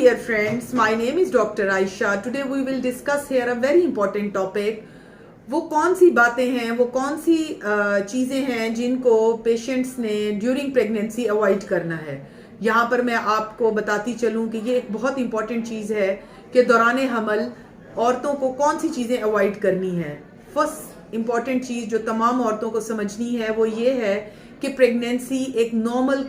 dear friends, my name is Dr. Aisha. Today we will discuss here a very important topic. वो कौन सी बातें हैं, वो कौन सी चीज़ें हैं जिनको पेशेंट्स ने ड्यूरिंग प्रेगनेंसी अवॉइड करना है। यहाँ पर मैं आपको बताती चलूँ कि ये एक बहुत इंपॉर्टेंट चीज़ है कि दौरान हमल औरतों को कौन सी चीज़ें अवॉइड करनी है। फर्स्ट इंपॉर्टेंट चीज़ जो तमाम औरतों को समझनी है वो ये है कि प्रेगनेंसी एक नॉर्मल,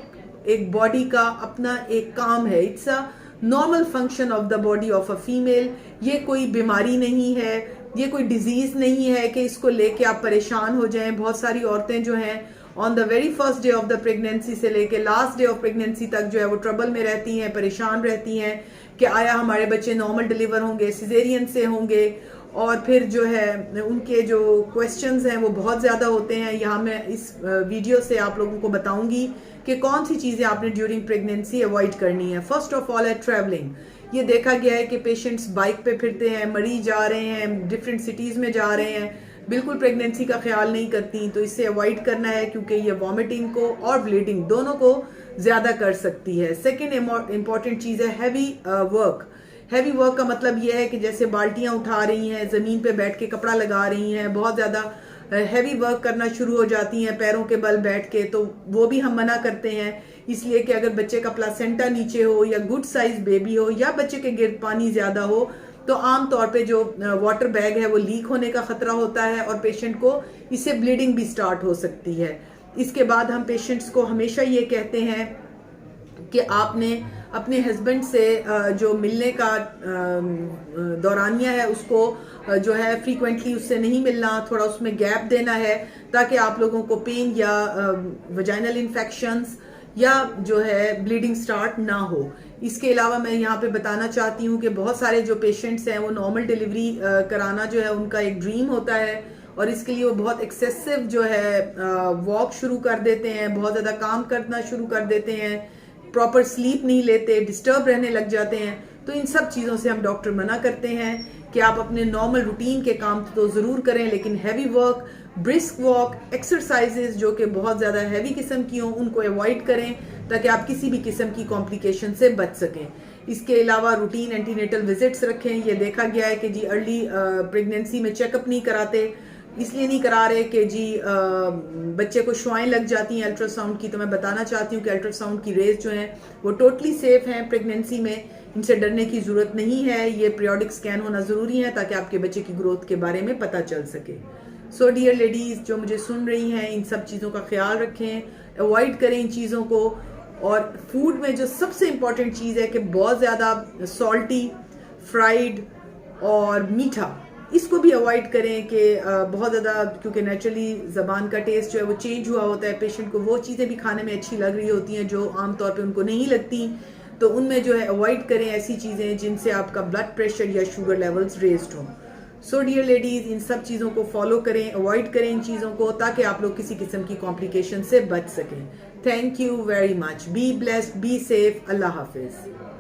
एक बॉडी का अपना एक काम है। It's a normal function of the body of a female. ये कोई बीमारी नहीं है, ये कोई डिजीज नहीं है कि इसको लेके आप परेशान हो जाएं। बहुत सारी औरतें जो हैं on the very first day of the pregnancy से लेके लास्ट डे ऑफ प्रेगनेंसी तक जो है वो ट्रबल में रहती हैं, परेशान रहती हैं कि आया हमारे बच्चे नॉर्मल डिलीवर होंगे, सिजेरियन से होंगे, और फिर जो है उनके जो क्वेश्चंस हैं वो बहुत ज़्यादा होते हैं। यहाँ मैं इस वीडियो से आप लोगों को बताऊंगी कि कौन सी चीज़ें आपने ड्यूरिंग प्रेगनेंसी अवॉइड करनी है। फर्स्ट ऑफ ऑल है ट्रैवलिंग। ये देखा गया है कि पेशेंट्स बाइक पे फिरते हैं, मरीज जा रहे हैं, डिफरेंट सिटीज़ में जा रहे हैं, बिल्कुल प्रेगनेंसी का ख्याल नहीं करती, तो इससे अवॉइड करना है क्योंकि ये वॉमिटिंग को और ब्लीडिंग दोनों को ज़्यादा कर सकती है। सेकेंड इम्पॉर्टेंट चीज़ है हैवी वर्क। हैवी वर्क का मतलब ये है कि जैसे बाल्टियाँ उठा रही हैं, ज़मीन पे बैठ के कपड़ा लगा रही हैं, बहुत ज़्यादा हैवी वर्क करना शुरू हो जाती हैं पैरों के बल बैठ के, तो वो भी हम मना करते हैं। इसलिए कि अगर बच्चे का प्लासेंटा नीचे हो या गुड साइज बेबी हो या बच्चे के गिर्द पानी ज़्यादा हो तो आम तौर पे जो वाटर बैग है वो लीक होने का खतरा होता है और पेशेंट को इससे ब्लीडिंग भी स्टार्ट हो सकती है। इसके बाद हम पेशेंट्स को हमेशा ये कहते हैं कि आपने अपने हस्बैंड से जो मिलने का दौरानिया है उसको जो है फ्रीक्वेंटली उससे नहीं मिलना, थोड़ा उसमें गैप देना है ताकि आप लोगों को पेन या वजाइनल इन्फेक्शंस या जो है ब्लीडिंग स्टार्ट ना हो। इसके अलावा मैं यहाँ पे बताना चाहती हूँ कि बहुत सारे जो पेशेंट्स हैं वो नॉर्मल डिलीवरी कराना जो है उनका एक ड्रीम होता है और इसके लिए वो बहुत एक्सेसिव जो है वॉक शुरू कर देते हैं, बहुत ज़्यादा काम करना शुरू कर देते हैं, प्रॉपर स्लीप नहीं लेते, डिस्टर्ब रहने लग जाते हैं। तो इन सब चीज़ों से हम डॉक्टर मना करते हैं कि आप अपने नॉर्मल रूटीन के काम तो ज़रूर करें, लेकिन heavy work, brisk walk, exercises जो कि बहुत ज़्यादा हैवी किस्म की हों उनको अवॉइड करें ताकि आप किसी भी किस्म की कॉम्प्लिकेशन से बच सकें। इसके अलावा रूटीन एंटीनेटल विजिट्स रखें। ये देखा गया है कि जी अर्ली प्रेगनेंसी में चेकअप नहीं कराते, इसलिए नहीं करा रहे कि जी बच्चे को शुआएं लग जाती हैं अल्ट्रासाउंड की। तो मैं बताना चाहती हूँ कि अल्ट्रासाउंड की रेज जो हैं वो टोटली सेफ हैं प्रेगनेंसी में, इनसे डरने की ज़रूरत नहीं है। ये पीरियोडिक स्कैन होना ज़रूरी है ताकि आपके बच्चे की ग्रोथ के बारे में पता चल सके। सो डियर लेडीज़ जो मुझे सुन रही हैं, इन सब चीज़ों का ख्याल रखें, अवॉइड करें इन चीज़ों को। और फूड में जो सबसे इम्पॉर्टेंट चीज़ है कि बहुत ज़्यादा सॉल्टी, फ्राइड और मीठा, इसको भी अवॉइड करें कि बहुत ज़्यादा, क्योंकि नेचुरली ज़बान का टेस्ट जो है वो चेंज हुआ होता है। पेशेंट को वो चीज़ें भी खाने में अच्छी लग रही होती हैं जो आमतौर पे उनको नहीं लगती, तो उनमें जो है अवॉइड करें ऐसी चीज़ें जिनसे आपका ब्लड प्रेशर या शुगर लेवल्स रेज्ड हों। सो डियर लेडीज़ इन सब चीज़ों को फॉलो करें, अवॉइड करें इन चीज़ों को ताकि आप लोग किसी किस्म की कॉम्प्लिकेशन से बच सकें। Thank you very much. Be blessed, be safe. अल्लाह हाफिज़।